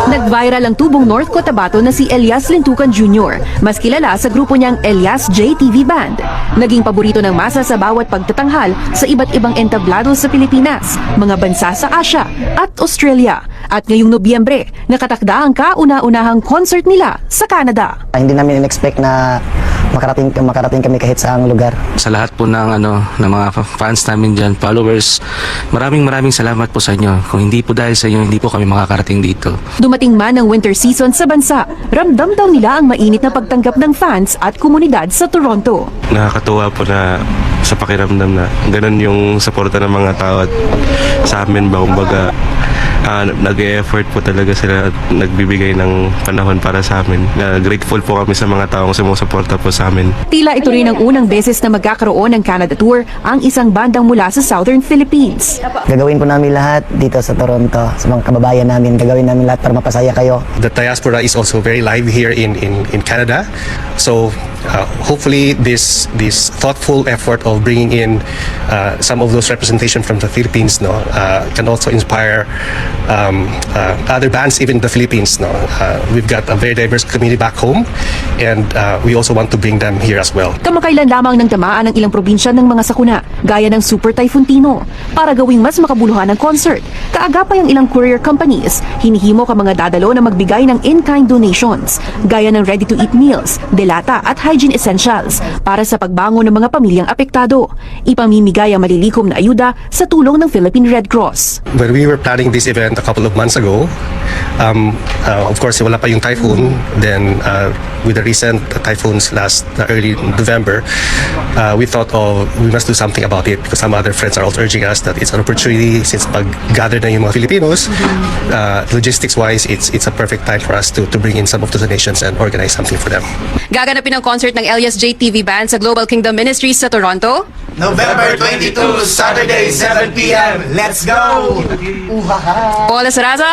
Nag-viral ang tubong North Cotabato na si Elias Lintukan Jr., mas kilala sa grupo niyang Elias JTV Band. Naging paborito ng masa sa bawat pagtatanghal sa iba't ibang entablado sa Pilipinas, mga bansa sa Asia at Australia. At ngayong Nobyembre, nakatakda ang kauna-unahang concert nila sa Canada. Hindi namin in-expect na makarating kami kahit saang lugar. Sa lahat po ng mga fans namin dyan, followers, maraming salamat po sa inyo. Kung hindi po dahil sa inyo, hindi po kami makakarating dito. Dumating man ang winter season sa bansa, ramdam daw nila ang mainit na pagtanggap ng fans at komunidad sa Toronto. Nakakatuwa po na sa pakiramdam na ganun yung suporta ng mga tao at sa amin ba, kumbaga, nag-e-effort po talaga sila at nagbibigay ng panahon para sa amin. Grateful po kami sa mga taong sumusuporta po sa amin. Tila ito rin ang unang beses na magkakaroon ng Canada Tour ang isang bandang mula sa Southern Philippines. Gagawin po namin lahat dito sa Toronto, sa mga kababayan namin. Gagawin namin lahat para mapasaya kayo. The diaspora is also very live here in Canada. So hopefully this thoughtful effort of bringing in some of those representation from the Philippines can also inspire other bands even in the Philippines. We've got a very diverse community back home and we also want to bring them here as well. Kamakailan lamang ng tamaan ng ilang probinsya ng mga sakuna, gaya ng Super Typhoon Tino. Para gawing mas makabuluhan ang concert, kaagapay ang ilang courier companies, hinihimok ang mga dadalo na magbigay ng in-kind donations, gaya ng ready-to-eat meals, delata at hygiene essentials para sa pagbangon ng mga pamilyang apektado. Ipamimigay ang malilikom na ayuda sa tulong ng Philippine Red Cross. When we were planning this event a couple of months ago, of course wala pa yung typhoon. Then with the recent typhoons last early November, we thought we must do something about it because some other friends are also urging us that it's an opportunity since pag-gather na yung mga Filipinos, logistics wise it's a perfect time for us to bring in some of the donations and organize something for them. Gaganapin ang concert ng Elias JTV Band sa Global Kingdom Ministries sa Toronto. November 22, Saturday, 7 p.m. Let's go! Paula Saraza,